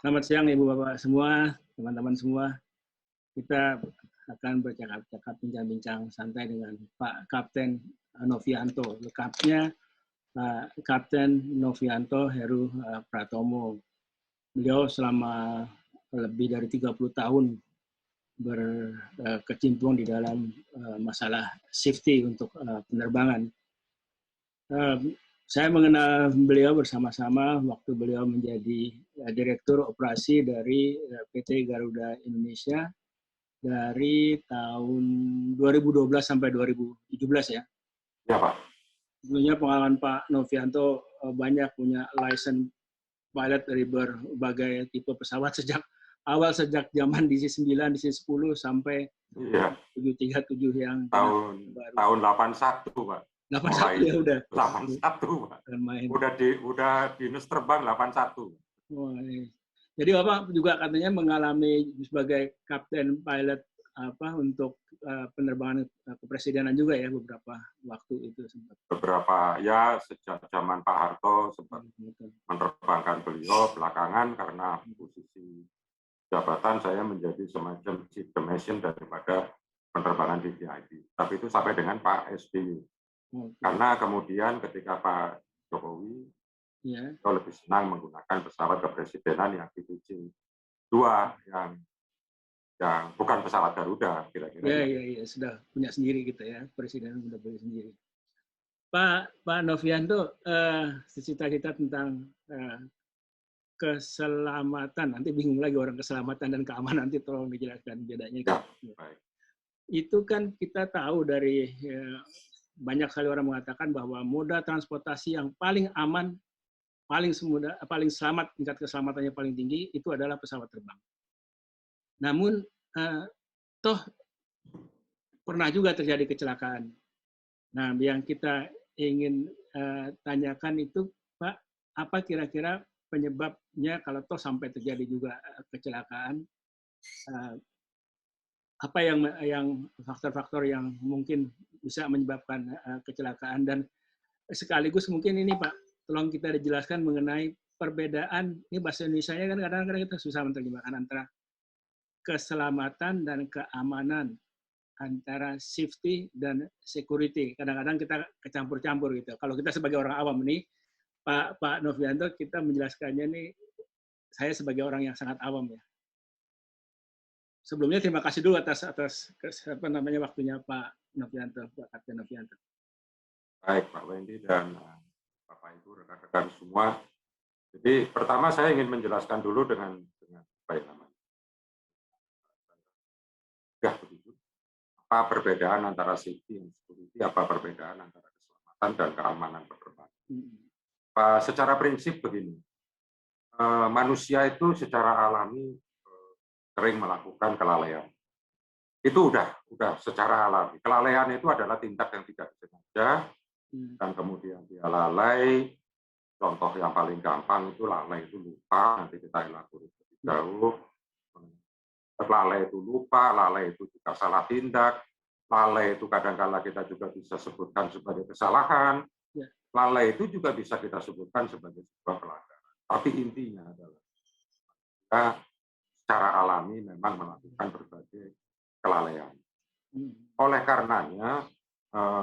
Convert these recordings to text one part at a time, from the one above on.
Selamat siang Ibu Bapak semua, teman-teman semua. Kita akan bercakap-cakap, bincang-bincang santai dengan Pak Kapten Novianto. Lengkapnya Pak Kapten Novianto Heru Pratomo. Beliau selama lebih dari 30 tahun berkecimpung di dalam masalah safety untuk penerbangan. Saya mengenal beliau bersama-sama waktu beliau menjadi Direktur Operasi dari PT Garuda Indonesia dari tahun 2012 sampai 2017 ya. Ya, Pak. Tentunya pengalaman Pak Novianto banyak punya license pilot dari berbagai tipe pesawat sejak zaman DC-9, DC-10 sampai Iya. 737 yang baru. Tahun 81, Pak. 81 ya udah. 81, Pak. Udah dinas terbang 81. Oh, iya. Jadi Bapak juga katanya mengalami sebagai kapten pilot untuk penerbangan kepresidenan juga ya beberapa waktu itu sempat. Beberapa ya sejak zaman Pak Harto sempat menerbangkan beliau belakangan karena posisi jabatan saya menjadi semacam chief commission daripada penerbangan di VIP. Tapi itu sampai dengan Pak SBY. Karena kemudian ketika Pak Jokowi beliau lebih senang menggunakan pesawat kepresidenan yang DPC-2 yang bukan pesawat Garuda kira-kira. Iya, sudah punya sendiri gitu ya, presiden sudah punya sendiri. Pak Novianto, cita-cita tentang keselamatan, nanti bingung lagi orang keselamatan dan keamanan, nanti tolong dijelaskan bedanya. Ya, baik. Itu kan kita tahu dari banyak sekali orang mengatakan bahwa moda transportasi yang paling aman, paling selamat, tingkat keselamatannya paling tinggi itu adalah pesawat terbang. Namun toh pernah juga terjadi kecelakaan. Nah, yang kita ingin tanyakan itu, Pak, apa kira-kira penyebabnya kalau toh sampai terjadi juga kecelakaan? Apa yang faktor-faktor yang mungkin bisa menyebabkan kecelakaan, dan sekaligus mungkin ini Pak, tolong kita dijelaskan mengenai perbedaan, ini bahasa Indonesia-nya kan kadang-kadang kita susah menerjemahkan antara keselamatan dan keamanan, antara safety dan security. Kadang-kadang kita kecampur-campur gitu. Kalau kita sebagai orang awam ini, Pak Novianto, kita menjelaskannya nih, saya sebagai orang yang sangat awam ya. Sebelumnya terima kasih dulu atas waktunya Pak Novianto, Pak Kapten Novianto. Baik, Pak Wendy dan Bapak Ibu rekan-rekan semua. Jadi pertama saya ingin menjelaskan dulu dengan baik namanya. Ya, begitu. Apa perbedaan antara safety dan security, apa perbedaan antara keselamatan dan keamanan penerbangan. Secara prinsip begini, manusia itu secara alami sering melakukan kelalaian. Itu udah secara alami. Kelalaian itu adalah tindak yang tidak disengaja dan kemudian dia lalai. Contoh yang paling gampang itu lalai itu lupa, nanti kita elaborasi lebih jauh. Lalai itu lupa, lalai itu juga salah tindak, lalai itu kadang-kala kita juga bisa sebutkan sebagai kesalahan, lalai itu juga bisa kita sebutkan sebagai sebuah pelanggaran. Tapi intinya adalah kita secara alami memang melakukan berbagai kelalaian. Oleh karenanya,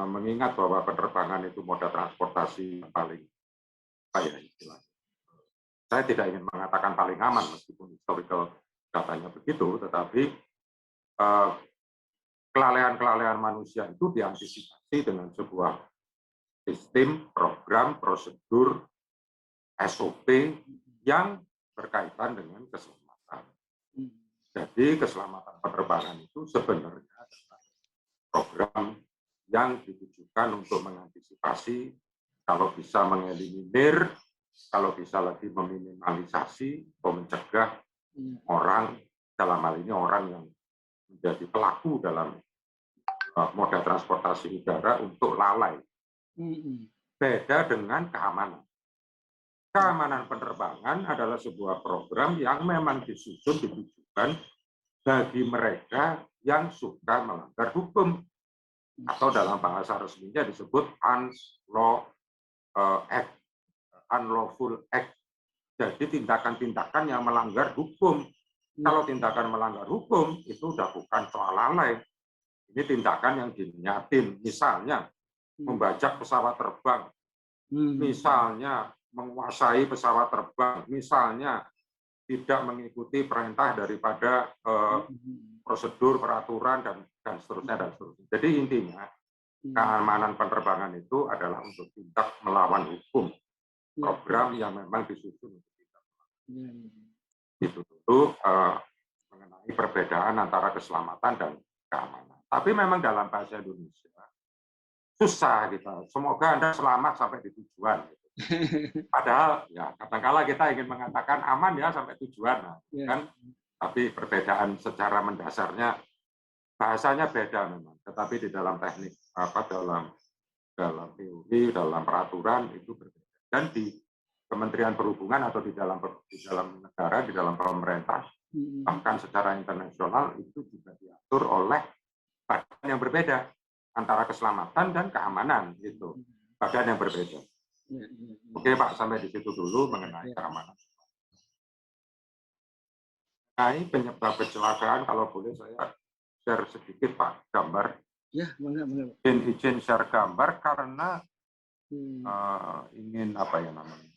mengingat bahwa penerbangan itu moda transportasi yang paling saya tidak ingin mengatakan paling aman meskipun historical datanya begitu, tetapi kelalaian-kelalaian manusia itu diantisipasi dengan sebuah sistem, program, prosedur, SOP yang berkaitan dengan keselamatan. Jadi keselamatan penerbangan itu sebenarnya adalah program yang ditujukan untuk mengantisipasi, kalau bisa mengeliminir, kalau bisa lebih meminimalisasi atau mencegah orang, dalam hal ini orang yang menjadi pelaku dalam moda transportasi udara untuk lalai. Beda dengan keamanan. Keamanan penerbangan adalah sebuah program yang memang ditujukan bagi mereka yang suka melanggar hukum, atau dalam bahasa resminya disebut unlawful act. jadi tindakan-tindakan yang melanggar hukum. Kalau tindakan melanggar hukum, itu udah bukan soal lalai. Ini tindakan yang diniatin. Misalnya, membajak pesawat terbang. Misalnya, menguasai pesawat terbang. Misalnya, tidak mengikuti perintah daripada prosedur, peraturan, dan seterusnya, dan seterusnya. Jadi intinya, keamanan penerbangan itu adalah untuk tindak melawan hukum. Program yang memang disusun untuk tindak melawan. Itu dulu mengenai perbedaan antara keselamatan dan keamanan. Tapi memang dalam bahasa Indonesia, susah gitu. Semoga Anda selamat sampai di tujuan. Gitu. Padahal ya kadang-kala kita ingin mengatakan aman ya sampai tujuan, kan? Tapi perbedaan secara mendasarnya bahasanya beda memang. Tetapi di dalam teknik dalam teori, dalam peraturan itu berbeda. Dan di Kementerian Perhubungan atau di dalam negara, di dalam pemerintah, bahkan secara internasional itu juga diatur oleh badan yang berbeda antara keselamatan dan keamanan gitu. Badan yang berbeda. Oke Pak, sampai di situ dulu mengenai keamanan. Nah, ini penyebab kecelakaan, kalau boleh saya share sedikit Pak, gambar. Ya, benar. Izin share gambar karena ingin apa ya namanya?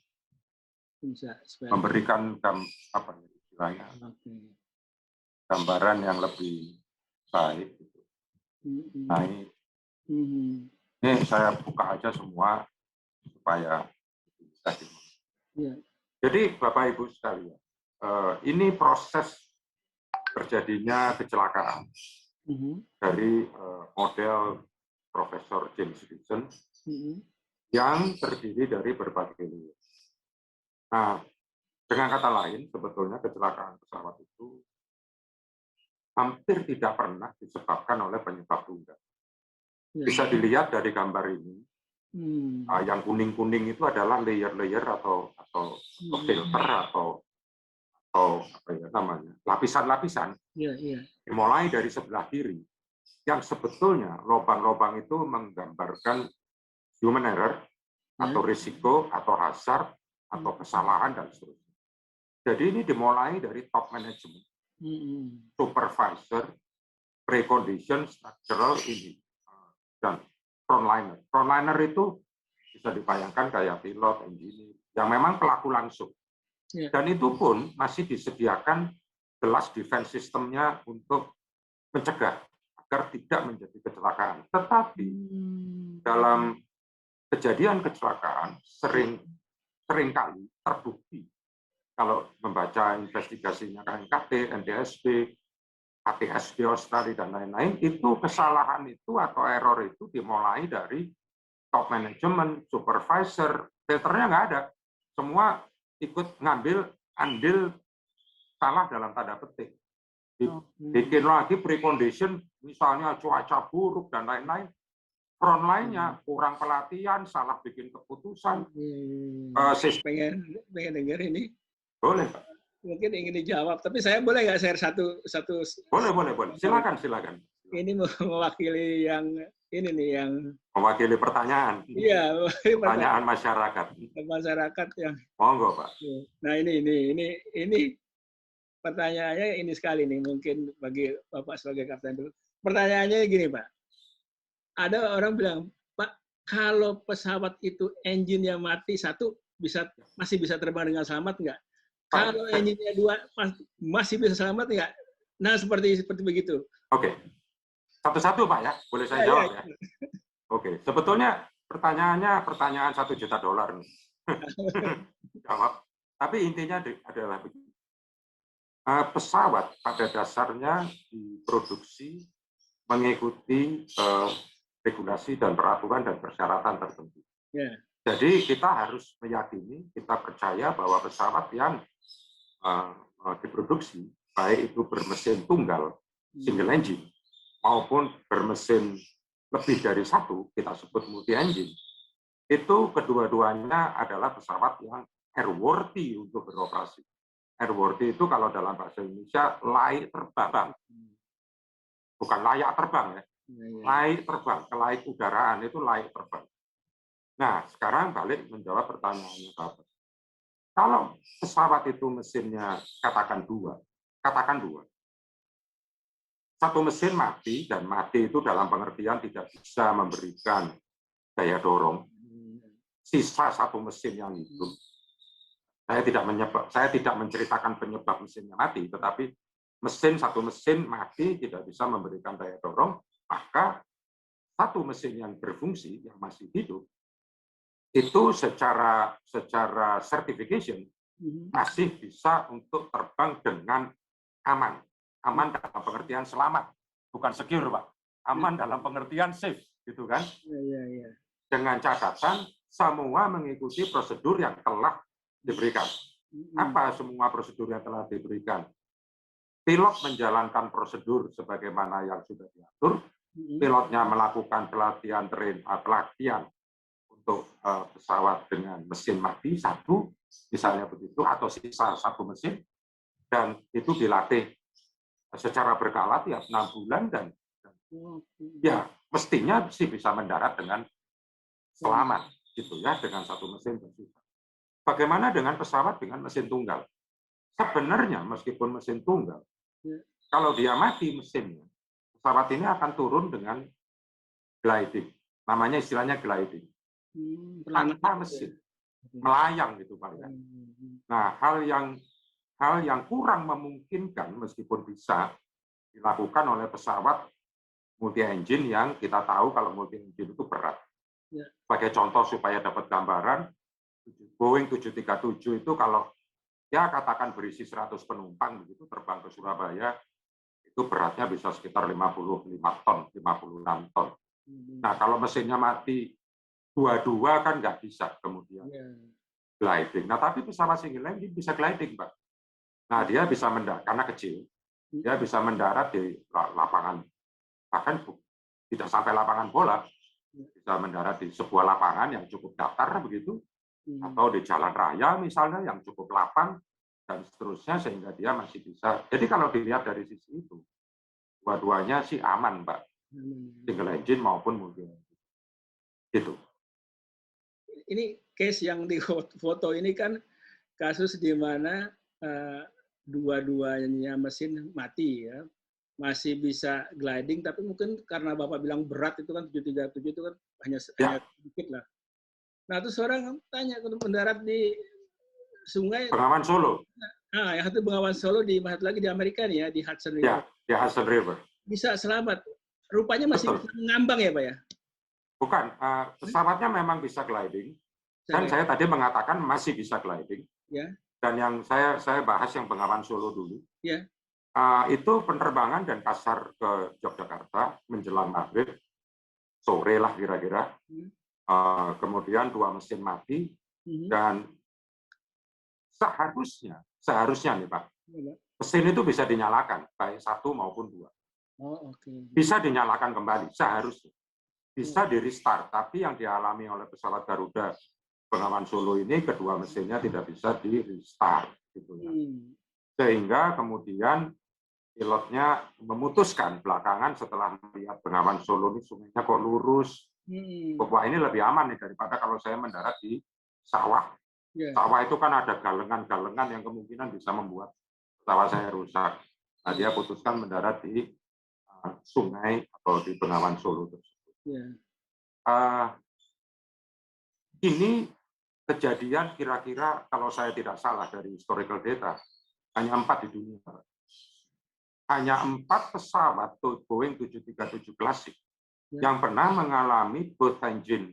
Memberikan istilahnya, gambaran yang lebih baik. Gitu. Nah, ini saya buka aja semua supaya bisa Jadi Bapak Ibu sekalian, ini proses terjadinya kecelakaan dari model Profesor James Gibson yang terdiri dari berbagai layer. Nah, dengan kata lain, sebetulnya kecelakaan pesawat itu hampir tidak pernah disebabkan oleh penyebab tunggal. Bisa dilihat dari gambar ini. Yang kuning-kuning itu adalah layer-layer atau filter atau apa ya namanya, lapisan-lapisan. Dimulai dari sebelah kiri, yang sebetulnya lubang-lubang itu menggambarkan human error atau risiko atau hazard atau kesalahan dan seterusnya. Jadi ini dimulai dari top management, supervisor, precondition, structural ini, dan frontliner. Frontliner itu bisa dibayangkan kayak pilot, engineer, yang memang pelaku langsung. Dan itu pun masih disediakan gelas defense system-nya untuk mencegah agar tidak menjadi kecelakaan. Tetapi dalam kejadian kecelakaan seringkali terbukti kalau membaca investigasinya KNKT, NTSB, ATSB Australia dan lain-lain, itu kesalahan itu atau error itu dimulai dari top management, supervisor, filternya nggak ada. Semua ikut ngambil andil salah dalam tanda petik. Bikin lagi precondition, misalnya cuaca buruk dan lain-lain. Frontline-nya kurang pelatihan, salah bikin keputusan. Pengen dengar ini. Boleh, Pak. Mungkin ingin dijawab, tapi saya boleh nggak share satu? Boleh. Silakan. Ini mewakili yang ini nih yang mewakili pertanyaan. Iya, pertanyaan masyarakat. Masyarakat yang. Monggo, Pak. Nah ini pertanyaannya ini sekali nih, mungkin bagi Bapak sebagai kapten dulu. Pertanyaannya gini, Pak. Ada orang bilang, Pak, kalau pesawat itu engine-nya mati satu, masih bisa terbang dengan selamat nggak? Kalau engine-nya dua, masih bisa selamat nggak? Nah, seperti begitu. Oke. Satu-satu, Pak, ya? Boleh saya jawab, ya? Oke. Sebetulnya pertanyaan $1 juta nih. Jawab. Tapi intinya adalah begini. Pesawat pada dasarnya diproduksi mengikuti regulasi dan peraturan dan persyaratan tertentu. Jadi kita harus meyakini, kita percaya bahwa pesawat yang diproduksi, baik itu bermesin tunggal, single engine, maupun bermesin lebih dari satu, kita sebut multi engine, itu kedua-duanya adalah pesawat yang airworthy untuk beroperasi. Airworthy itu kalau dalam bahasa Indonesia layak terbang, bukan layak terbang ya, layak terbang, kelayak udaraan itu layak terbang. Nah, sekarang balik menjawab pertanyaannya Bapak. Kalau pesawat itu mesinnya katakan dua, satu mesin mati, dan mati itu dalam pengertian tidak bisa memberikan daya dorong. Sisa satu mesin yang hidup. Saya tidak menceritakan penyebab mesinnya mati, tetapi satu mesin mati tidak bisa memberikan daya dorong, maka satu mesin yang berfungsi, yang masih hidup, itu secara certification masih bisa untuk terbang dengan aman. Aman dalam pengertian selamat, bukan secure, Pak. Aman dalam pengertian safe, gitu kan? Dengan catatan semua mengikuti prosedur yang telah diberikan. Apa semua prosedur yang telah diberikan? Pilot menjalankan prosedur sebagaimana yang sudah diatur. Pilotnya melakukan pelatihan untuk pesawat dengan mesin mati satu, misalnya begitu, atau sisa satu mesin, dan itu dilatih secara berkala tiap 6 bulan, dan ya mestinya sih bisa mendarat dengan selamat, gitu ya, dengan satu mesin tersisa. Bagaimana dengan pesawat dengan mesin tunggal? Sebenarnya meskipun mesin tunggal, kalau dia mati mesinnya, pesawat ini akan turun dengan gliding. Namanya istilahnya gliding. Tanpa mesin, melayang gitu Pak ya. Nah, hal yang kurang memungkinkan meskipun bisa dilakukan oleh pesawat multi engine yang kita tahu kalau multi engine itu berat. Sebagai contoh supaya dapat gambaran, Boeing 737 itu kalau ya katakan berisi 100 penumpang begitu terbang ke Surabaya, itu beratnya bisa sekitar 55 ton, 56 ton. Nah, kalau mesinnya mati dua-dua kan nggak bisa kemudian gliding. Nah, tapi pesawat single engine bisa gliding, Pak. Nah, dia bisa mendarat, karena kecil, dia bisa mendarat di lapangan, bahkan tidak sampai lapangan bola, bisa mendarat di sebuah lapangan yang cukup datar begitu, atau di jalan raya misalnya yang cukup lapang, dan seterusnya, sehingga dia masih bisa. Jadi kalau dilihat dari sisi itu, dua-duanya sih aman, Pak. Single engine maupun multi engine. Gitu. Ini case yang di foto ini kan kasus di mana dua-duanya mesin mati ya, masih bisa gliding, tapi mungkin karena Bapak bilang berat itu kan 737 itu kan hanya sedikit lah. Nah, terus orang tanya untuk mendarat di sungai. Bengawan Solo. Nah, yang satu Bengawan Solo, satu lagi di Amerika nih ya, di Hudson River. Ya, di Hudson River. Bisa selamat. Rupanya masih bisa mengambang ya, Pak ya? Bukan, pesawatnya memang bisa gliding. Dan saya tadi mengatakan masih bisa gliding. Ya. Dan yang saya bahas yang Bengawan Solo dulu. Ya. Itu penerbangan dan kasar ke Yogyakarta menjelang maghrib, sore lah kira-kira. Kemudian dua mesin mati, dan seharusnya nih Pak, mesin itu bisa dinyalakan, baik satu maupun dua. Bisa dinyalakan kembali, seharusnya. Bisa di restart, tapi yang dialami oleh pesawat Garuda Bengawan Solo ini kedua mesinnya tidak bisa di restart, gitu ya. Sehingga kemudian pilotnya memutuskan belakangan setelah melihat Bengawan Solo ini sungainya kok lurus, wah ini lebih aman nih daripada kalau saya mendarat di sawah. Sawah itu kan ada galengan-galengan yang kemungkinan bisa membuat pesawat saya rusak. Nah, dia putuskan mendarat di sungai atau di Bengawan Solo tersebut. Ini kejadian kira-kira kalau saya tidak salah dari historical data hanya 4 di dunia. Hanya 4 pesawat Boeing 737 klasik yang pernah mengalami both engine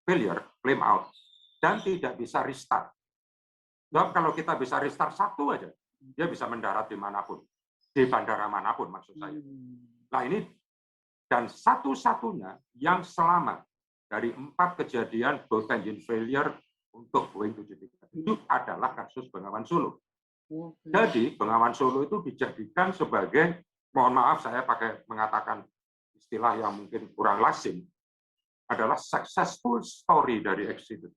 failure, flame out, dan tidak bisa restart. Sebab kalau kita bisa restart satu aja, dia bisa mendarat dimanapun, di bandara manapun maksud saya. Nah ini, dan satu-satunya yang selamat dari 4 kejadian both engine failure untuk Boeing 737 itu adalah kasus Bengawan Solo. Jadi Bengawan Solo itu dijadikan sebagai, mohon maaf saya pakai mengatakan istilah yang mungkin kurang lazim, adalah successful story dari accident.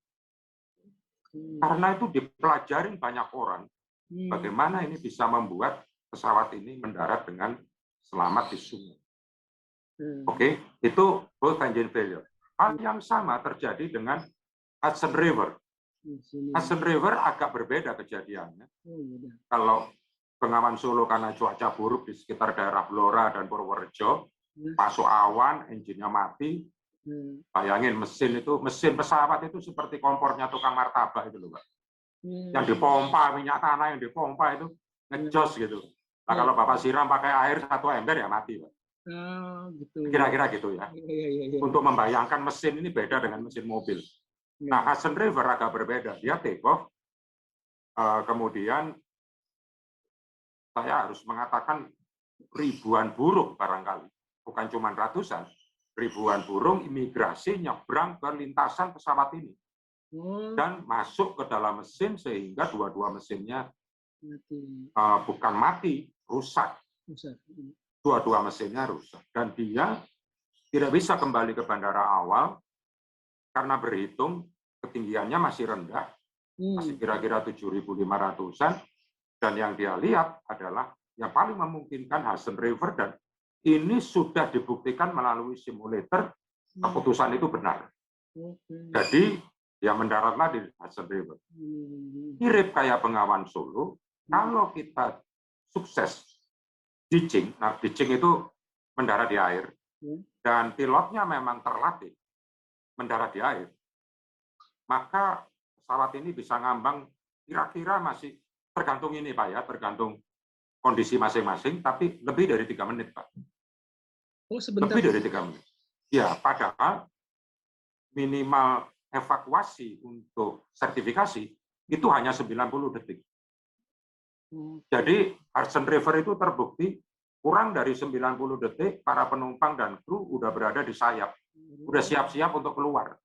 Karena itu dipelajarin banyak orang bagaimana ini bisa membuat pesawat ini mendarat dengan selamat di sungai. Oke, itu both engine failure. Hal yang sama terjadi dengan Hudson River. Hudson River agak berbeda kejadiannya. Kalau Bengawan Solo karena cuaca buruk di sekitar daerah Blora dan Purworejo, masuk awan, engine-nya mati. Bayangin mesin pesawat itu seperti kompornya tukang martabak itu loh, Pak. Yang dipompa, minyak tanah yang dipompa itu ngejos gitu. Nah, kalau Bapak siram pakai air 1 ember ya mati, Pak. Kira-kira gitu ya. Untuk membayangkan mesin ini beda dengan mesin mobil. Nah, Hudson River agak berbeda. Dia take off, kemudian saya harus mengatakan ribuan burung barangkali, bukan cuma ratusan, ribuan burung imigrasi nyebrang ke lintasan pesawat ini dan masuk ke dalam mesin sehingga dua-dua mesinnya bukan mati, rusak. Dua-dua mesinnya rusak dan dia tidak bisa kembali ke bandara awal karena berhitung ketinggiannya masih rendah, masih kira-kira 7.500-an, dan yang dia lihat adalah yang paling memungkinkan Hudson River, dan ini sudah dibuktikan melalui simulator, keputusan itu benar. Jadi dia mendaratlah di Hudson River. Mirip kayak Bengawan Solo, kalau kita sukses ditching, nah ditching itu mendarat di air, dan pilotnya memang terlatih mendarat di air, maka pesawat ini bisa ngambang kira-kira masih tergantung ini Pak ya, tergantung kondisi masing-masing, tapi lebih dari 3 menit Pak. Oh, sebentar. Lebih dari 3 menit. Ya, padahal minimal evakuasi untuk sertifikasi itu hanya 90 detik. Jadi Hudson River itu terbukti kurang dari 90 detik para penumpang dan kru udah berada di sayap, udah siap-siap untuk keluar.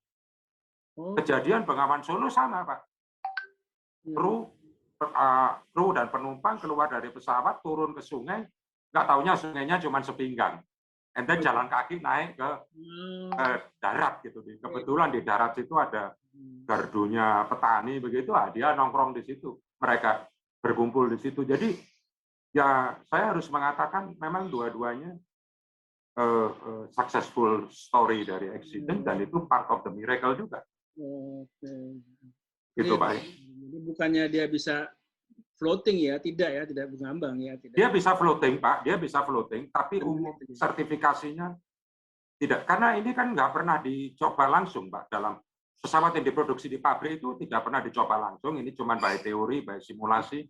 Kejadian Bengawan Solo sama Pak. Kru dan penumpang keluar dari pesawat, turun ke sungai, nggak taunya sungainya cuma sepinggang. Ente jalan kaki naik ke darat gitu. Kebetulan di darat situ ada gardunya petani begitu, dia nongkrong di situ. Mereka berkumpul di situ. Jadi ya saya harus mengatakan memang dua-duanya successful story dari accident, dan itu part of the miracle juga. Gitu Pak. Jadi bukannya dia bisa floating ya, tidak mengambang ya. Tidak. Dia bisa floating Pak, dia bisa floating, tapi umum sertifikasinya tidak. Karena ini kan nggak pernah dicoba langsung Pak. Dalam pesawat yang diproduksi di pabrik itu tidak pernah dicoba langsung, ini cuma by teori, by simulasi.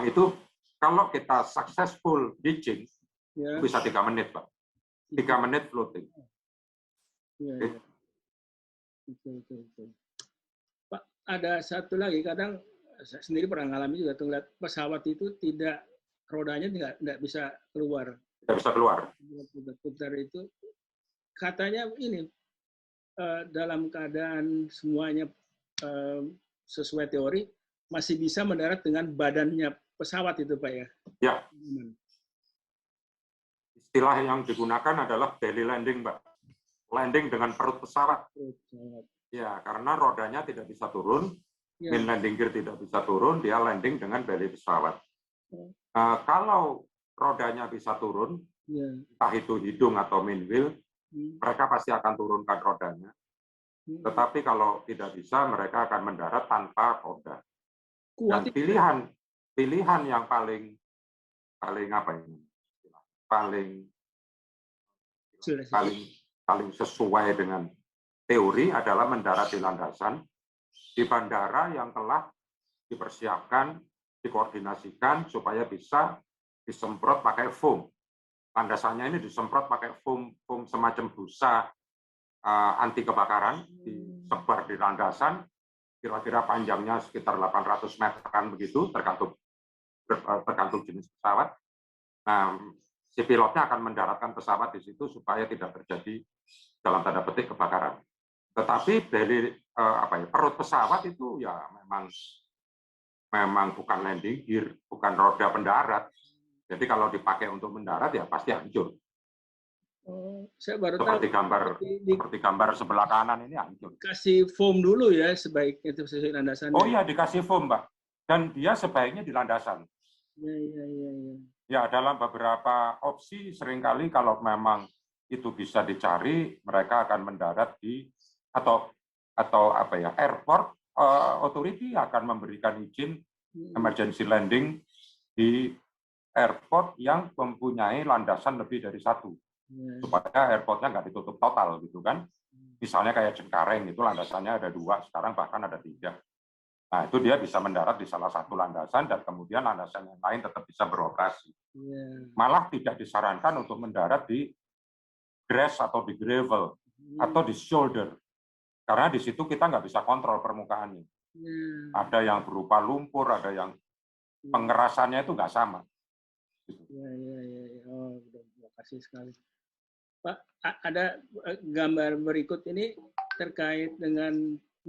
Itu kalau kita successful ditching, bisa 3 menit Pak. 3 menit floating. Pak, ada satu lagi, kadang saya sendiri pernah ngalami juga tuh, lihat pesawat itu tidak, rodanya tidak bisa keluar. Tidak bisa keluar. Putar itu katanya ini dalam keadaan semuanya sesuai teori masih bisa mendarat dengan badannya pesawat itu Pak ya? Ya. Istilah yang digunakan adalah belly landing Pak. Landing dengan perut pesawat. Ya, karena rodanya tidak bisa turun, main landing gear tidak bisa turun, dia landing dengan belly pesawat. Kalau rodanya bisa turun, entah itu hidung atau main wheel, mereka pasti akan turunkan rodanya. Tetapi kalau tidak bisa, mereka akan mendarat tanpa roda. Dan pilihan yang paling apa ini? Paling sesuai dengan teori adalah mendarat di landasan di bandara yang telah dipersiapkan, dikoordinasikan supaya bisa disemprot pakai foam. Landasannya ini disemprot pakai foam semacam busa anti kebakaran, disebar di landasan, kira-kira panjangnya sekitar 800 meteran begitu, tergantung jenis pesawat. Nah, si pilotnya akan mendaratkan pesawat di situ supaya tidak terjadi dalam tanda petik kebakaran. Tetapi dari perut pesawat itu ya memang bukan landing gear, bukan roda pendarat. Jadi kalau dipakai untuk mendarat ya pasti hancur. Saya baru seperti gambar sebelah kanan ini hancur. Kasih foam dulu ya sebaiknya itu sesuai landasan. Oh iya, dikasih foam Pak. Dan dia sebaiknya di landasan. Ya, dalam beberapa opsi seringkali kalau memang itu bisa dicari, mereka akan mendarat di atau airport authority akan memberikan izin emergency landing di airport yang mempunyai landasan lebih dari satu, supaya airportnya nggak ditutup total gitu kan. Misalnya kayak Cengkareng itu landasannya ada 2, sekarang bahkan ada 3. Nah itu dia bisa mendarat di salah satu landasan dan kemudian landasan yang lain tetap bisa beroperasi. Malah tidak disarankan untuk mendarat di grass atau di gravel atau di shoulder, karena di situ kita nggak bisa kontrol permukaannya. Ada yang berupa lumpur, ada yang pengerasannya itu nggak sama. Oh, terima kasih sekali. Pak, ada gambar berikut ini terkait dengan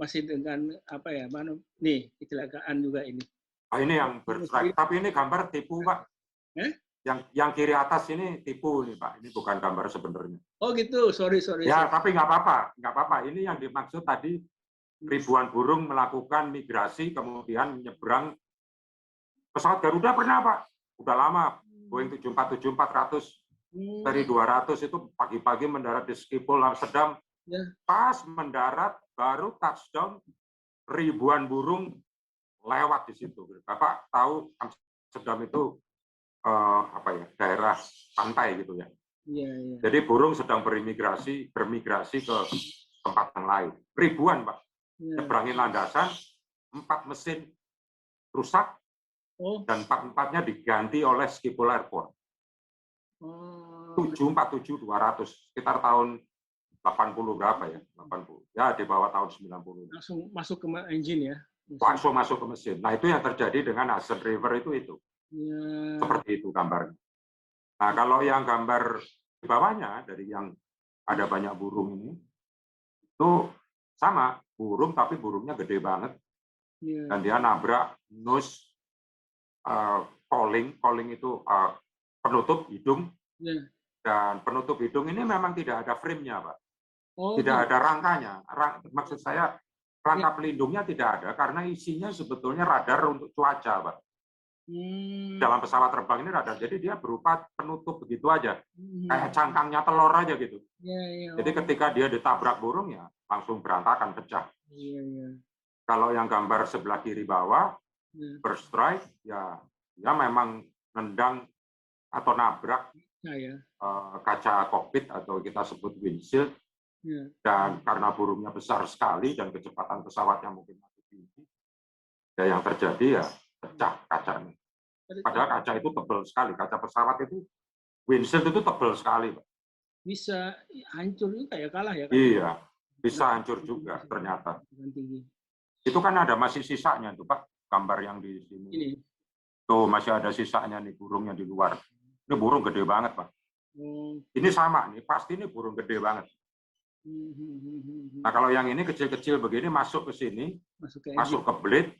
masih dengan apa ya, mana nih kecelakaan juga ini. Ini yang berstrike, tapi ini gambar tipu Pak. Yang kiri atas ini tipu nih Pak, ini bukan gambar sebenarnya. Oh gitu, sorry. Ya, tapi nggak apa-apa. Ini yang dimaksud tadi ribuan burung melakukan migrasi kemudian menyeberang. Pesawat Garuda pernah Pak, udah lama, Boeing 747-400 dari 200 itu pagi-pagi mendarat di Schiphol Amsterdam. Pas mendarat baru touchdown, ribuan burung lewat di situ. Bapak tahu Amsterdam itu daerah pantai gitu ya. Jadi burung sedang bermigrasi ke tempat yang lain. Ribuan Pak, nyebrangin landasan, 4 mesin rusak, dan 4-4-nya diganti oleh Schiphol Airport. 747-200, sekitar tahun 80 berapa ya? 80. Ya, di bawah tahun 90. Langsung masuk ke engine ya? Langsung masuk ke mesin. Nah, itu yang terjadi dengan Hudson River itu. Seperti itu gambarnya. Nah, kalau yang gambar di bawahnya, dari yang ada banyak burung ini, itu sama, burung tapi burungnya gede banget. Dan dia nabrak nose calling itu penutup hidung, dan penutup hidung ini memang tidak ada frame-nya, Pak. Tidak ada rangkanya. Maksud saya, rangka pelindungnya tidak ada, karena isinya sebetulnya radar untuk cuaca, Pak. Dalam pesawat terbang ini radar, jadi dia berupa penutup begitu aja, kayak cangkangnya telur aja gitu. Jadi ketika dia ditabrak burung ya langsung berantakan, pecah. Kalau yang gambar sebelah kiri bawah, berstrike, ya memang nendang atau nabrak kaca kokpit atau kita sebut windshield, dan karena burungnya besar sekali dan kecepatan pesawatnya mungkin masih tinggi, ya yang terjadi ya pecah kacanya. Padahal kaca itu tebal sekali, kaca pesawat itu, windshield itu tebal sekali, Pak. Bisa hancur juga ya, kalah ya? Iya, bisa hancur juga ternyata. Itu kan ada masih sisanya tuh Pak, gambar yang di sini. Tuh masih ada sisanya nih, burungnya di luar. Ini burung gede banget Pak. Ini sama nih, pasti ini burung gede banget. Nah kalau yang ini kecil-kecil begini masuk ke sini, masuk ke blade.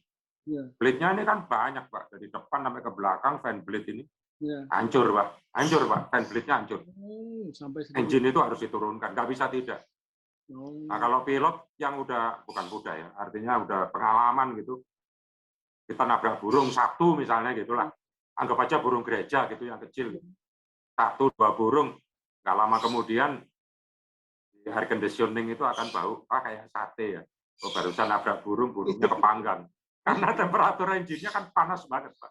Blade-nya ini kan banyak Pak, dari depan sampai ke belakang, fan blade ini hancur Pak, fan blade-nya hancur. Engine itu harus diturunkan, nggak bisa tidak. Nah kalau pilot yang bukan ya, artinya udah pengalaman gitu, kita nabrak burung 1 misalnya gitulah, anggap aja burung gereja gitu yang kecil, 1-2 burung, nggak lama kemudian air conditioning itu akan bau, kayak sate ya. Barusan nabrak burungnya kepanggang. Karena temperatur engine-nya kan panas banget, Pak.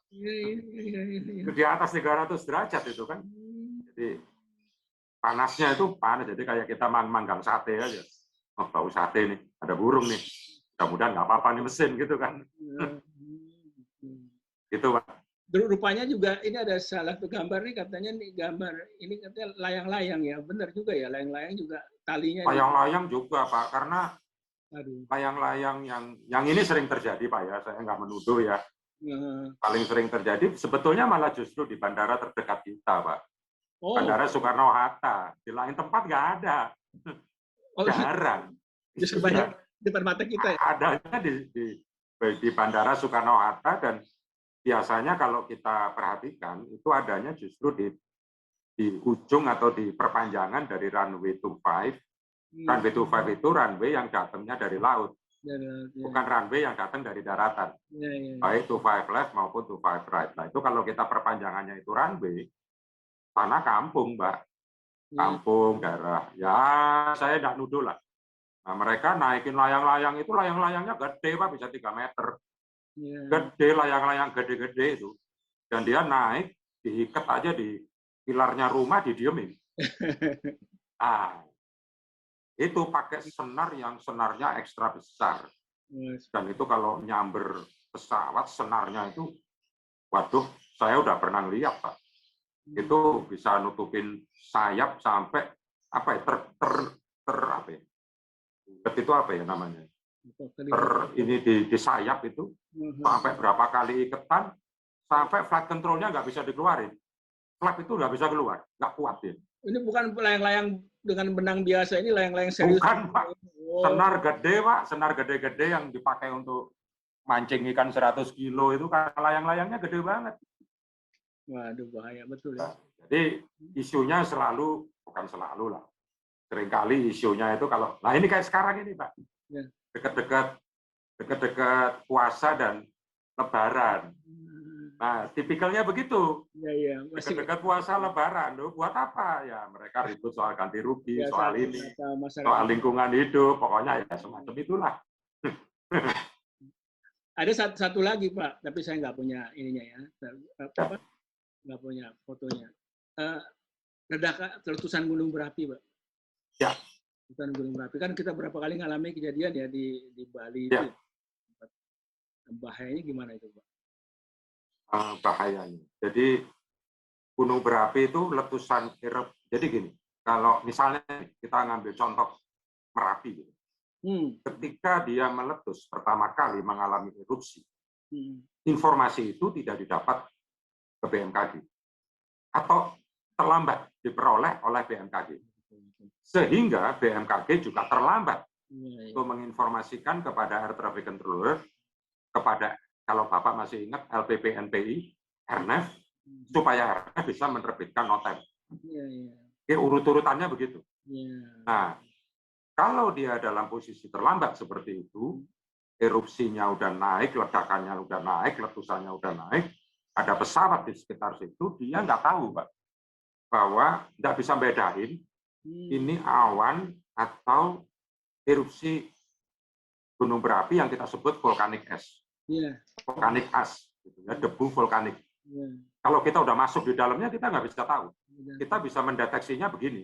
Di atas 300 derajat itu kan. Jadi panasnya itu panas, jadi kayak kita manggang sate aja. Oh, bau sate nih, ada burung nih. Mudah-mudahan nggak apa-apa nih mesin gitu kan. Gitu, Pak. Rupanya juga ini ada salah satu gambar nih, katanya nih gambar ini katanya layang-layang ya. Benar juga ya, layang-layang juga talinya. Layang-layang juga, Pak, karena layang-layang yang ini sering terjadi Pak ya, saya nggak menuduh ya. Paling sering terjadi sebetulnya malah justru di bandara terdekat kita Pak. Bandara Soekarno-Hatta, di lain tempat nggak ada. Jarang. Justru banyak di depan mata kita ya? Adanya di Bandara Soekarno-Hatta, dan biasanya kalau kita perhatikan itu adanya justru di ujung atau di perpanjangan dari runway 25. Runway 25 itu runway yang datangnya dari laut, bukan runway yang datang dari daratan. Baik 25 left maupun 25 right. Nah itu kalau kita perpanjangannya itu runway, tanah kampung, Mbak. Kampung, daerah. Ya saya tidak nuduh lah. Nah, mereka naikin layang-layang itu, layang-layangnya gede, Pak, bisa 3 meter. Gede, layang-layang gede-gede itu. Dan dia naik, diikat aja di pilarnya rumah, didiemin. Ah, itu pakai senar yang senarnya ekstra besar. Dan itu kalau nyamber pesawat, senarnya itu, waduh, saya udah pernah lihat, Pak. Itu bisa nutupin sayap sampai apa ya, apa ya? Itu apa ya namanya? Ini di sayap itu sampai berapa kali iketan sampai flight controlnya nggak bisa dikeluarin. Flap itu nggak bisa keluar, nggak kuat ya. Ini bukan layang-layang dengan benang biasa, ini layang-layang serius. Bukan, Pak. Senar gede, Pak. Senar gede-gede yang dipakai untuk mancing ikan 100 kilo itu, karena layang-layangnya gede banget. Waduh, bahaya betul ya. Jadi isunya selalu, bukan selalu lah, seringkali isunya itu kalau, nah ini kayak sekarang ini, Pak, dekat-dekat puasa dan Lebaran. Nah, tipikalnya begitu. Dekat-dekat puasa Lebaran, loh, buat apa? Ya mereka ribut soal ganti rugi, soal ini, soal lingkungan hidup, pokoknya ya semacam itulah. Ada satu lagi, Pak, tapi saya nggak punya ininya ya. Apa? Nggak punya fotonya. Letusan gunung berapi, Pak. Ya. Letusan gunung berapi kan kita berapa kali ngalami kejadian ya di Bali ya. itu. Bahayanya gimana itu, Pak? Bahayanya. Jadi gunung berapi itu letusan erupsi. Jadi gini, kalau misalnya kita ngambil contoh Merapi, gitu. Ketika dia meletus pertama kali mengalami erupsi, informasi itu tidak didapat ke BMKG atau terlambat diperoleh oleh BMKG, sehingga BMKG juga terlambat untuk menginformasikan kepada Air Traffic Controller, kepada, kalau Bapak masih ingat, LPP NPI, Airnav, supaya Airnav bisa menerbitkan notem. Urut-urutannya begitu. Nah, kalau dia dalam posisi terlambat seperti itu, erupsinya udah naik, ledakannya udah naik, letusannya udah naik, ada pesawat di sekitar situ, dia nggak tahu, Pak, bahwa nggak bisa bedain ini awan atau erupsi gunung berapi yang kita sebut volcanic ash. Volcanic ash, gitu ya, debu vulkanik. Kalau kita udah masuk di dalamnya, kita nggak bisa tahu. Kita bisa mendeteksinya begini.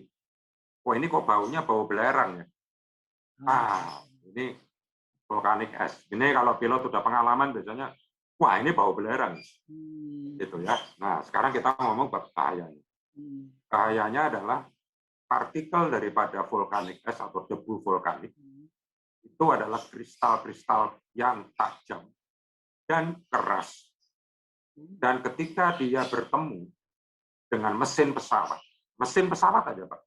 Wah, ini kok baunya bau belerang ya. Ini volcanic ash. Ini kalau pilot udah pengalaman biasanya, wah ini bau belerang. Gitu ya. Nah, sekarang kita ngomong bahayanya. Bahayanya adalah partikel daripada volcanic ash atau debu vulkanik itu adalah kristal-kristal yang tajam dan keras. Dan ketika dia bertemu dengan mesin pesawat aja, Pak,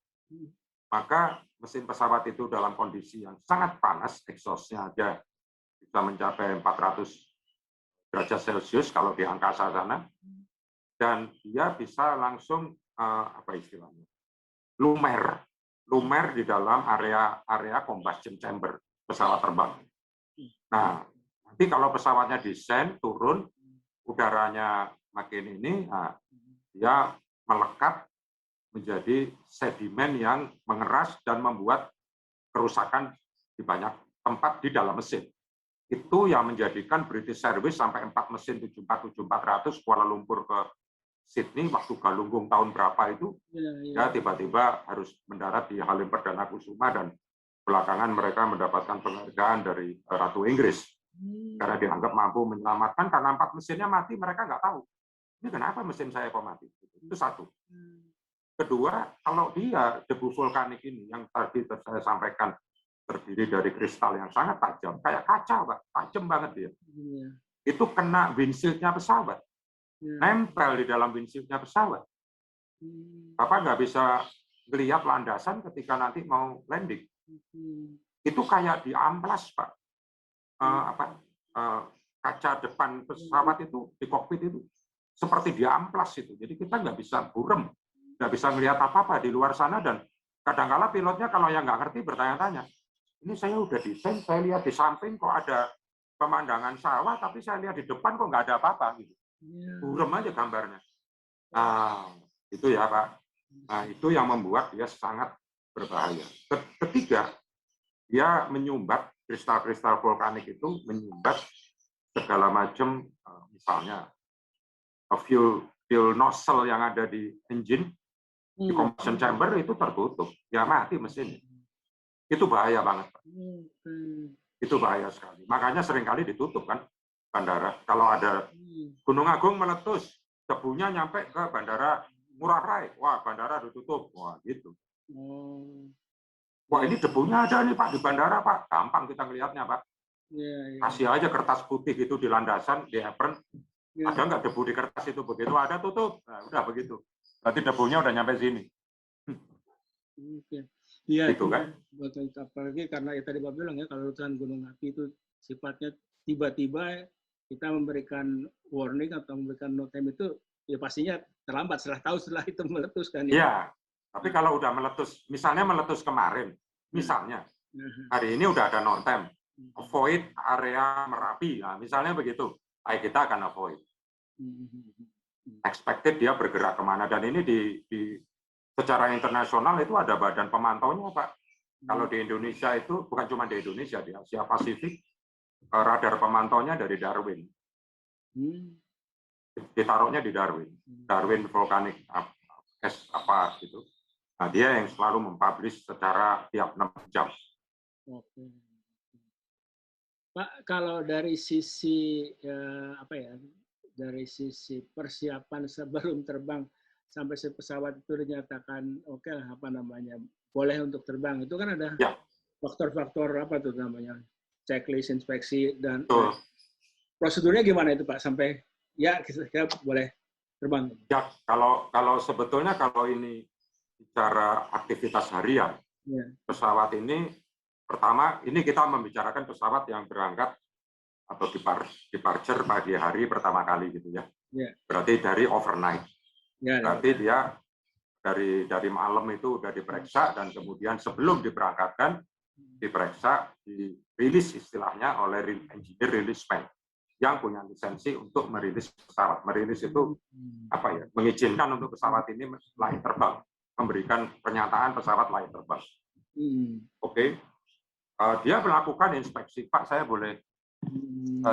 maka mesin pesawat itu dalam kondisi yang sangat panas, exhaust-nya aja bisa mencapai 400 derajat Celcius kalau di angkasa sana, dan dia bisa langsung apa istilahnya, lumer di dalam area combustion chamber pesawat terbang. Nah, nanti kalau pesawatnya descend, turun, udaranya makin ini, dia melekat menjadi sedimen yang mengeras dan membuat kerusakan di banyak tempat di dalam mesin. Itu yang menjadikan British Airways sampai 4 mesin 747-400 Kuala Lumpur ke Sydney waktu Galunggung tahun berapa itu, ya tiba-tiba harus mendarat di Halim Perdana Kusuma, dan belakangan mereka mendapatkan penghargaan dari Ratu Inggris karena dianggap mampu menyelamatkan, karena 4 mesinnya mati, mereka nggak tahu. Ini kenapa mesin saya kok mati? Itu satu. Kedua, kalau dia debu vulkanik ini yang tadi saya sampaikan terdiri dari kristal yang sangat tajam, kayak kaca, Pak, tajam banget dia. Itu kena windshield-nya pesawat, nempel di dalam windshield-nya pesawat. Bapak nggak bisa melihat landasan ketika nanti mau landing. Itu kayak diamplas, Pak. Kaca depan pesawat itu di kokpit itu seperti diamplas itu. Jadi kita nggak bisa burem, nggak bisa melihat apa-apa di luar sana, dan kadang-kala pilotnya kalau yang nggak ngerti bertanya-tanya, ini saya udah desain, saya lihat di samping kok ada pemandangan sawah, tapi saya lihat di depan kok nggak ada apa-apa. Gitu. Burem aja gambarnya. Nah, itu ya, Pak. Nah, itu yang membuat dia sangat berbahaya. Ketiga, dia menyumbat kristal-kristal vulkanik itu menyumbat segala macam, misalnya fuel nozzle yang ada di engine, di combustion chamber itu tertutup, ya mati mesin. Itu bahaya banget. Itu bahaya sekali. Makanya seringkali ditutup kan bandara. Kalau ada Gunung Agung meletus, debunya nyampe ke bandara Ngurah Rai, wah bandara ditutup, wah gitu. Wah ini debunya ada nih Pak di bandara Pak, gampang kita ngelihatnya Pak. Kasih aja kertas putih itu di landasan, di apron, ada nggak debu di kertas itu, begitu ada tutup, nah, udah begitu. Berarti debunya udah nyampe sini. Iya, itu kan. Apalagi karena ya tadi Pak bilang ya, kalau letusan gunung api itu sifatnya tiba-tiba, kita memberikan warning atau memberikan no time itu, ya pastinya terlambat setelah itu meletus kan. Iya, tapi kalau udah meletus, misalnya meletus kemarin, misalnya hari ini udah ada no time, avoid area Merapi, nah, misalnya begitu, kita akan avoid. Expected dia bergerak kemana, dan ini secara internasional itu ada badan pemantaunya Pak. Kalau di Indonesia itu, bukan cuma di Indonesia, di Asia Pasifik, radar pemantaunya dari Darwin. Ditaruhnya di Darwin Volcanic apa gitu. Nah, dia yang selalu mempublish secara tiap 6 jam. Oke. Pak, kalau dari sisi dari sisi persiapan sebelum terbang sampai pesawat itu dinyatakan oke lah, boleh untuk terbang, itu kan ada faktor-faktor apa tuh namanya, checklist, inspeksi, dan prosedurnya gimana itu Pak sampai ya kita boleh terbang? Ya, kalau sebetulnya kalau ini bicara aktivitas harian, pesawat ini pertama ini kita membicarakan pesawat yang berangkat atau departure pagi hari pertama kali gitu ya. Berarti dari overnight. Berarti dia dari malam itu udah diperiksa, dan kemudian sebelum diberangkatkan diperiksa, dirilis istilahnya oleh engineer release man yang punya lisensi untuk merilis pesawat. Merilis itu apa ya? Mengizinkan untuk pesawat ini layak terbang, memberikan pernyataan pesawat layak terbang. Oke. Dia melakukan inspeksi. Pak, saya boleh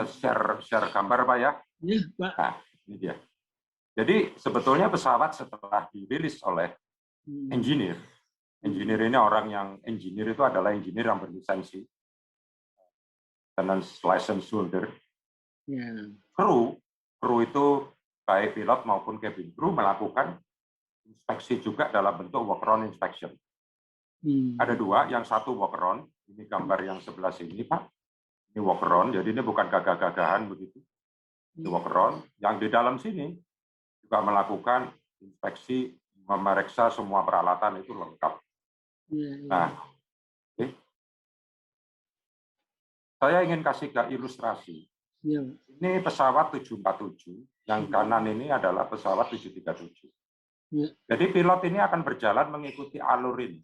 share gambar Pak ya? Iya, Pak. Nah, ini dia. Jadi sebetulnya pesawat setelah dirilis oleh engineer ini orang yang engineer itu adalah engineer yang berlisensi, dan license holder. Kru itu baik pilot maupun cabin crew melakukan inspeksi juga dalam bentuk walk-around inspection. Ada dua, yang satu walk-around, ini gambar yang sebelah sini Pak, ini walk-around, jadi ini bukan gagah-gagahan begitu, ini walk-around. Yang di dalam sini juga melakukan inspeksi, memeriksa semua peralatan itu lengkap. Nah, saya ingin kasih ilustrasi. Ini pesawat 747, yang kanan ini adalah pesawat 737. Jadi pilot ini akan berjalan mengikuti alur ini.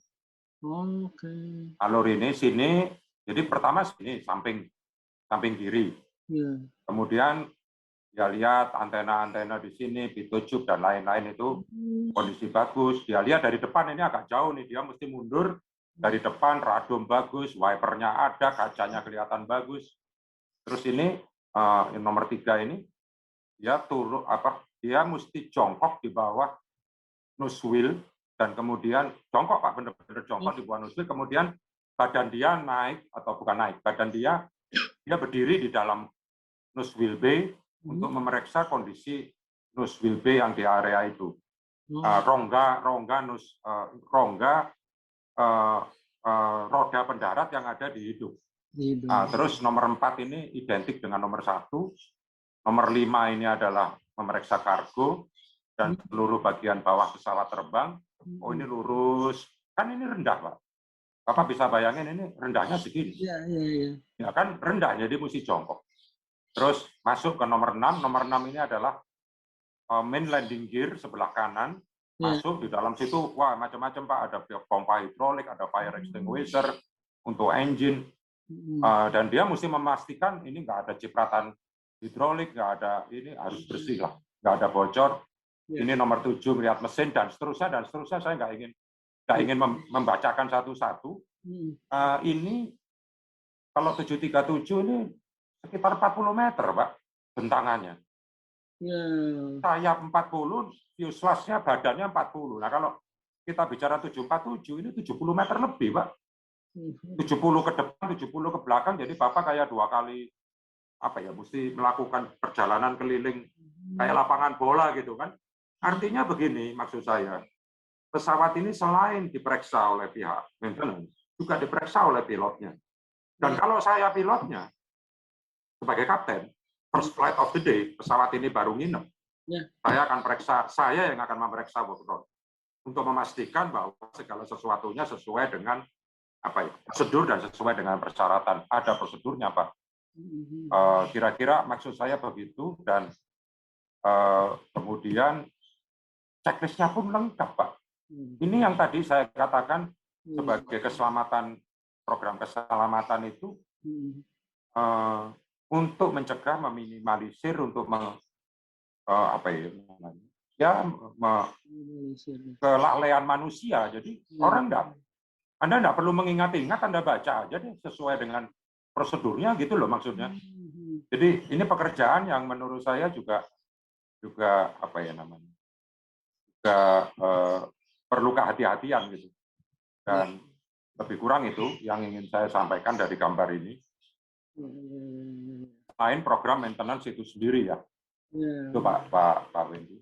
Alur ini sini, jadi pertama sini samping kiri. Kemudian dia lihat antena-antena di sini, pitojup dan lain-lain itu kondisi bagus. Dia lihat dari depan ini agak jauh nih, dia mesti mundur dari depan, radom bagus, wipernya ada, kacanya kelihatan bagus. Terus ini nomor 3 ini dia dia mesti jongkok di bawah nose wheel, dan kemudian jongkok Pak, benar-benar jongkok di bawah nose wheel, kemudian badan dia naik atau bukan naik, badan dia berdiri di dalam nose wheel bay untuk memeriksa kondisi nose wheel bay yang di area itu. Rongga roda pendarat yang ada di hidung. Terus nomor 4 ini identik dengan nomor 1. Nomor 5 ini adalah memeriksa kargo dan seluruh bagian bawah pesawat terbang. Oh ini lurus, kan ini rendah Pak. Bapak bisa bayangin ini rendahnya segini. Ya kan rendah, jadi mesti jongkok. Terus masuk ke nomor 6. Nomor 6 ini adalah main landing gear sebelah kanan. Masuk di dalam situ, wah macam-macam Pak. Ada pompa hidrolik, ada fire extinguisher untuk engine. Dan dia mesti memastikan ini nggak ada cipratan hidrolik, nggak ada, ini harus bersih lah, nggak ada bocor. Ini nomor 7 melihat mesin, dan seterusnya. Saya nggak ingin membacakan satu-satu. Ini kalau 737 ini sekitar 40 meter, Pak, bentangannya. Sayap 40, fuselage-nya badannya 40. Nah, kalau kita bicara 747, ini 70 meter lebih, Pak. 70 ke depan, 70 ke belakang, jadi Bapak kayak 2 kali, apa ya, mesti melakukan perjalanan keliling kayak lapangan bola gitu kan. Artinya begini, maksud saya, pesawat ini selain diperiksa oleh pihak maintenance, juga diperiksa oleh pilotnya. Dan kalau saya pilotnya, sebagai kapten, first flight of the day, pesawat ini baru nginep, saya akan periksa, saya yang akan memeriksa workload untuk memastikan bahwa segala sesuatunya sesuai dengan apa ya, prosedur dan sesuai dengan persyaratan. Ada prosedurnya, Pak. Kira-kira maksud saya begitu, dan kemudian checklistnya pun lengkap, Pak. Ini yang tadi saya katakan sebagai keselamatan, program keselamatan itu untuk mencegah, meminimalisir, untuk kelalaian manusia. Jadi Anda enggak perlu mengingat-ingat, Anda baca aja deh sesuai dengan prosedurnya gitu loh maksudnya. Jadi ini pekerjaan yang menurut saya juga apa ya namanya, juga perlu kehati-hatian gitu. Dan lebih kurang itu yang ingin saya sampaikan dari gambar ini. Selain program maintenance itu sendiri ya. Itu Pak Wendy.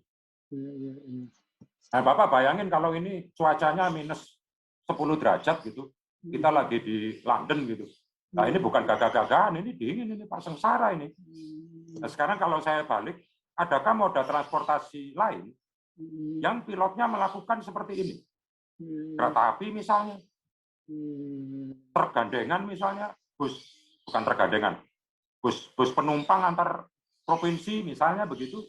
Nah, Bapak bayangin kalau ini cuacanya minus 10 derajat gitu. Kita lagi di London gitu. Nah, ini bukan gagah-gagahan, ini dingin, ini Pak, sengsara ini. Nah, sekarang kalau saya balik, adakah moda transportasi lain yang pilotnya melakukan seperti ini? Kereta api misalnya, tergandengan misalnya, bukan tergandengan, bus penumpang antar provinsi misalnya begitu.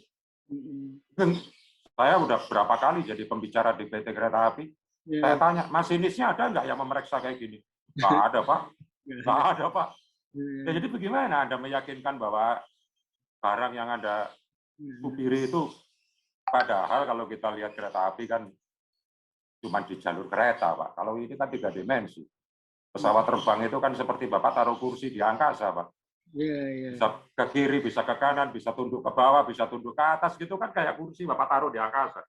Saya udah berapa kali jadi pembicara di PT Kereta Api. Saya tanya, masinisnya ada nggak yang memeriksa kayak gini? Nggak ada, Pak. Nggak ada, Pak. Ya, jadi bagaimana Anda meyakinkan bahwa barang yang Anda supiri itu, padahal kalau kita lihat kereta api kan cuma di jalur kereta, Pak. Kalau ini kan 3 dimensi. Pesawat terbang itu kan seperti Bapak taruh kursi di angkasa, Pak. Bisa ke kiri, bisa ke kanan, bisa tunduk ke bawah, bisa tunduk ke atas gitu kan, kayak kursi Bapak taruh di angkasa.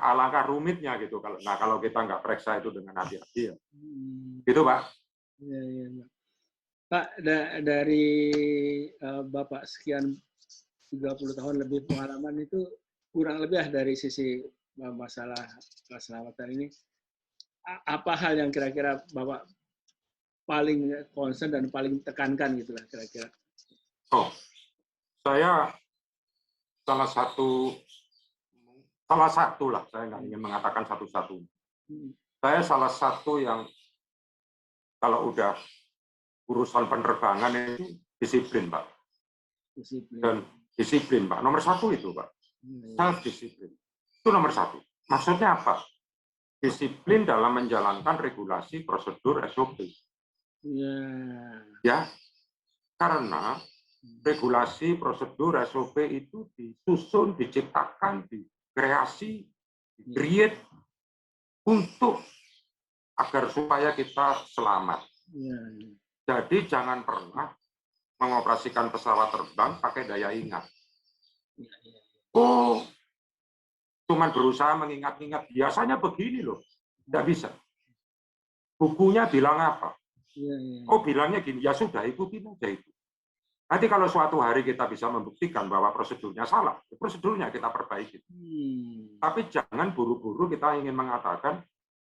Alangkah rumitnya gitu. Nah, kalau kita nggak periksa itu dengan hati-hati ya. Gitu, Pak. Pak, dari Bapak sekian 30 tahun lebih pengalaman itu, kurang lebih dari sisi masalah keselamatan ini, apa hal yang kira-kira Bapak paling concern dan paling tekankan gitulah kira-kira? Saya salah satu lah, saya nggak ingin mengatakan satu-satu. Saya salah satu yang kalau udah urusan penerbangan itu disiplin, Pak. Dan disiplin, Pak. Nomor 1 itu, Pak. Self-disiplin. Itu nomor 1. Maksudnya apa? Disiplin dalam menjalankan regulasi, prosedur, SOP. Ya, karena regulasi, prosedur, SOP itu disusun, diciptakan, dikreasi, di-create untuk agar supaya kita selamat. Jadi jangan pernah mengoperasikan pesawat terbang pakai daya ingat. Cuman berusaha mengingat-ingat, biasanya begini loh. Tidak bisa. Bukunya bilang apa? Bilangnya gini, ya sudah, ikutin aja itu. Nanti kalau suatu hari kita bisa membuktikan bahwa prosedurnya salah, prosedurnya kita perbaiki. Tapi jangan buru-buru kita ingin mengatakan,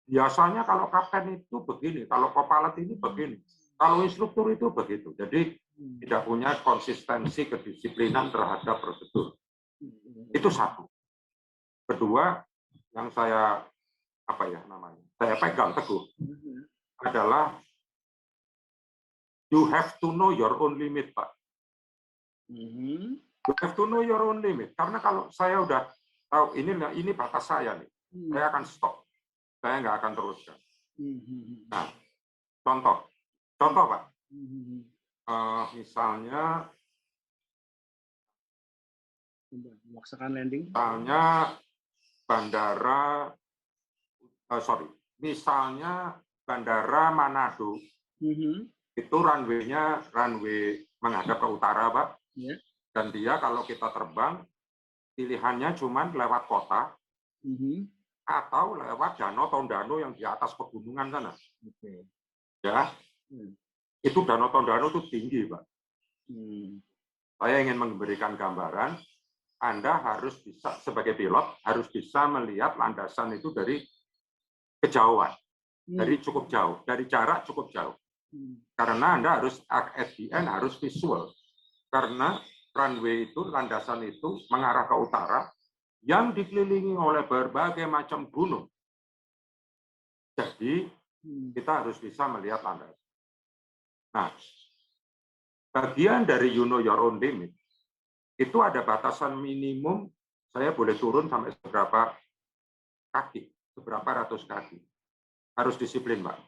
biasanya kalau kapten itu begini, kalau co-pilot ini begini, kalau instruktur itu begitu. Jadi tidak punya konsistensi kedisiplinan terhadap prosedur. Itu satu. Kedua, yang saya pegang teguh adalah you have to know your own limit, Pak. You have to know your own limit. Karena kalau saya udah tahu ini batas saya nih, saya akan stop. Saya nggak akan teruskan. Nah, contoh Pak. Misalnya misalnya bandara Manado itu runway-nya runway menghadap ke utara, Pak. Ya. Dan dia kalau kita terbang, pilihannya cuma lewat kota atau lewat Danau Tondano yang di atas pegunungan sana. Okay. Ya, itu Danau Tondano itu tinggi, Pak. Saya ingin memberikan gambaran, Anda harus bisa, sebagai pilot, harus bisa melihat landasan itu dari kejauhan, dari cukup jauh, dari jarak cukup jauh. Karena Anda harus, at the end, harus visual. Karena runway itu, landasan itu mengarah ke utara, yang dikelilingi oleh berbagai macam gunung. Jadi, kita harus bisa melihat landasan. Nah, bagian dari you know your own limit, itu ada batasan minimum, saya boleh turun sampai seberapa kaki, seberapa ratus kaki. Harus disiplin, Pak.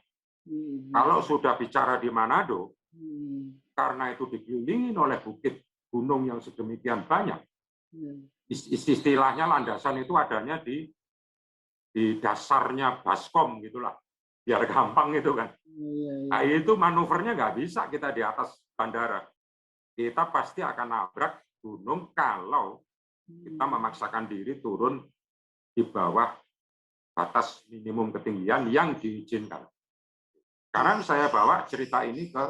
Kalau sudah bicara di Manado, karena itu dikelilingi oleh bukit gunung yang sedemikian banyak, istilahnya landasan itu adanya di dasarnya baskom gitulah, biar gampang itu kan. Nah, itu manuvernya nggak bisa kita di atas bandara. Kita pasti akan nabrak gunung kalau kita memaksakan diri turun di bawah batas minimum ketinggian yang diizinkan. Sekarang saya bawa cerita ini ke,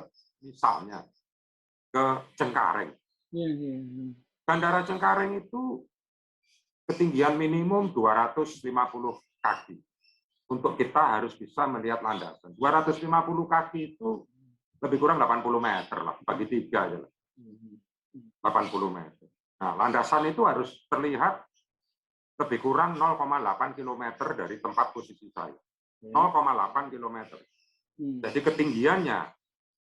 misalnya, ke Cengkareng. Bandara Cengkareng itu ketinggian minimum 250 kaki. Untuk kita harus bisa melihat landasan. 250 kaki itu lebih kurang 80 meter lah, bagi 3 aja lah. 80 meter. Nah, landasan itu harus terlihat lebih kurang 0,8 km dari tempat posisi saya. 0,8 km. Jadi ketinggiannya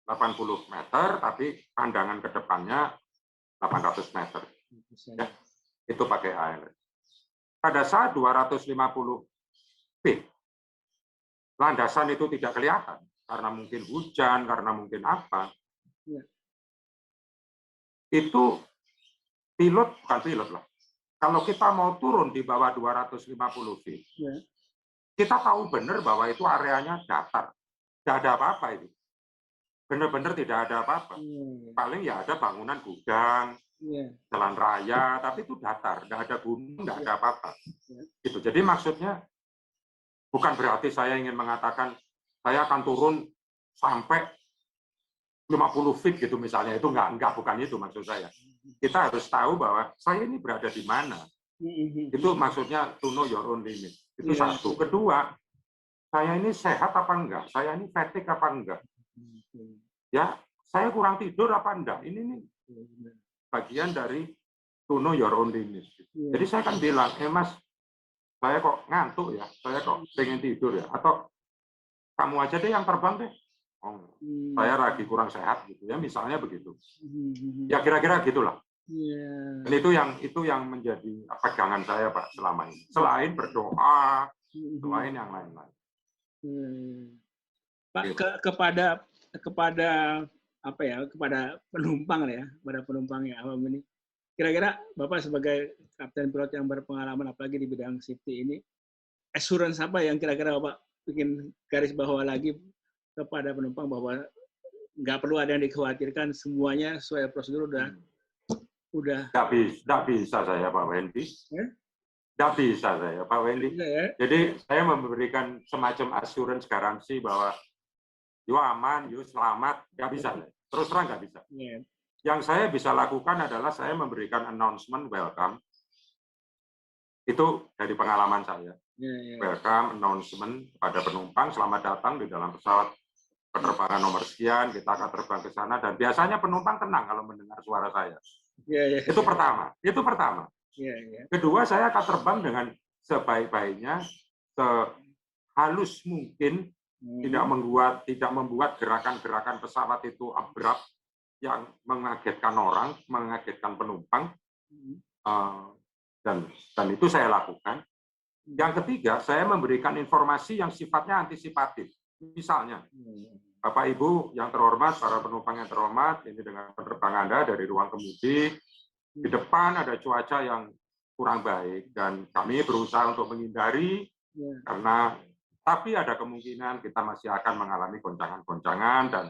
80 meter, tapi pandangan ke depannya 800 meter. Ya, itu pakai ALS. Pada saat 250 feet, landasan itu tidak kelihatan, karena mungkin hujan, karena mungkin apa. Itu bukan pilot lah. Kalau kita mau turun di bawah 250 feet, kita tahu benar bahwa itu areanya datar. Tidak ada apa-apa itu. Benar-benar tidak ada apa-apa. Paling ya ada bangunan gudang, jalan raya, tapi itu datar. Tidak ada gunung, tidak ada apa-apa. Gitu. Jadi maksudnya bukan berarti saya ingin mengatakan saya akan turun sampai 50 feet gitu misalnya. Itu enggak, bukan itu maksud saya. Kita harus tahu bahwa saya ini berada di mana. Itu maksudnya to know your own limit. Itu satu. Kedua, saya ini sehat apa enggak? Saya ini fatigue apa enggak? Ya, saya kurang tidur apa enggak? Ini nih bagian dari to know your own limit. Jadi saya kan bilang, Mas, saya kok ngantuk ya, saya kok pengen tidur ya, atau kamu aja deh yang terbang deh. Oh, saya lagi kurang sehat gitu ya, misalnya begitu. Ya kira-kira gitulah. Dan itu yang menjadi pegangan saya, Pak, selama ini. Selain berdoa, selain yang lain-lain. Pak, kepada apa ya, kepada penumpang ya, kepada penumpang yang awam ini, kira-kira Bapak sebagai kapten pilot yang berpengalaman apalagi di bidang safety ini, assurance apa yang kira-kira Bapak bikin garis bawah lagi kepada penumpang bahwa nggak perlu ada yang dikhawatirkan, semuanya sesuai prosedur udah. Nggak bisa saya, Pak Wendy. Nggak bisa saya, Pak Wendy. Jadi saya memberikan semacam assurance, garansi bahwa you aman, you selamat, nggak bisa. Terus terang nggak bisa. Yang saya bisa lakukan adalah saya memberikan announcement welcome. Itu dari pengalaman saya. Welcome, announcement kepada penumpang, selamat datang di dalam pesawat penerbangan nomor sekian, kita akan terbang ke sana, dan biasanya penumpang tenang kalau mendengar suara saya. Itu pertama. Kedua, saya akan terbang dengan sebaik-baiknya, sehalus mungkin, tidak membuat gerakan-gerakan pesawat itu abrupt yang mengagetkan orang, mengagetkan penumpang, dan itu saya lakukan. Yang ketiga, saya memberikan informasi yang sifatnya antisipatif. Misalnya, Bapak Ibu yang terhormat, para penumpang yang terhormat, ini dengan penerbangan Anda dari ruang kemudi, di depan ada cuaca yang kurang baik, dan kami berusaha untuk menghindari, tapi ada kemungkinan kita masih akan mengalami goncangan-goncangan, dan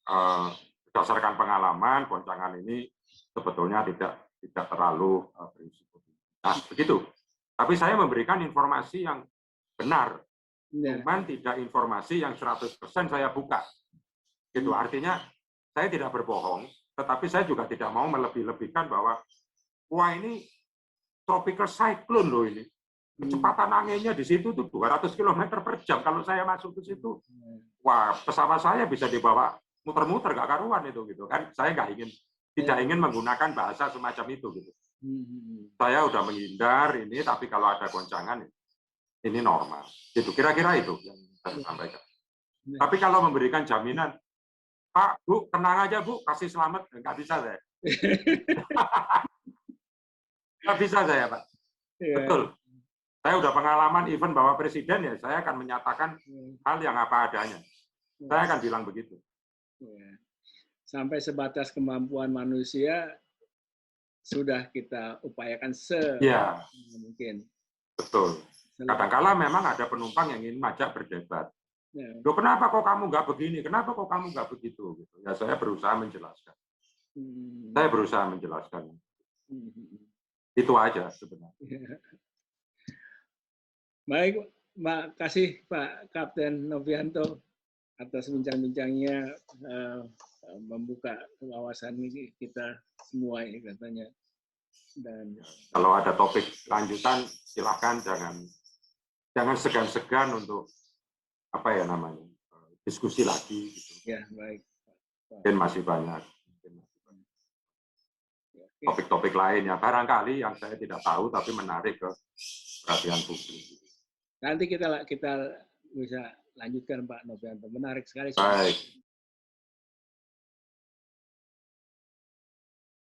berdasarkan pengalaman, goncangan ini sebetulnya tidak terlalu berisiko. Nah, begitu. Tapi saya memberikan informasi yang benar, cuman tidak informasi yang 100% saya buka. Gitu. Artinya saya tidak berbohong, tetapi saya juga tidak mau melebih-lebihkan bahwa wah ini tropical cyclone loh ini. Kecepatan anginnya di situ tuh 200 km per jam. Kalau saya masuk ke situ, wah pesawat saya bisa dibawa muter-muter gak karuan itu gitu kan. Saya tidak ingin menggunakan bahasa semacam itu gitu. Saya udah menghindar ini, tapi kalau ada goncangan ini normal. Gitu. Kira-kira itu yang saya sampaikan. Tapi kalau memberikan jaminan, Pak, Bu, tenang aja Bu, kasih selamat, nggak bisa saya. Nggak bisa saya, Pak. Betul. Saya udah pengalaman event bawa presiden ya, saya akan menyatakan hal yang apa adanya. Saya akan bilang begitu. Sampai sebatas kemampuan manusia sudah kita upayakan mungkin. Betul. Kadang-kala memang ada penumpang yang ingin ngajak berdebat. Loh, kenapa kok kamu nggak begini? Kenapa kok kamu nggak begitu? Ya saya berusaha menjelaskan. Saya berusaha menjelaskan. Itu aja sebenarnya. Baik, terima kasih Pak Kapten Novianto atas bincang-bincangnya, membuka wawasan kita semua ini katanya. Dan kalau ada topik lanjutan, silahkan jangan segan-segan untuk diskusi lagi. Gitu. Ya, baik. Mungkin masih banyak topik-topik lainnya. Barangkali yang saya tidak tahu tapi menarik ke perhatian publik. Nanti kita bisa lanjutkan Pak Novianto. Menarik sekali. Baik.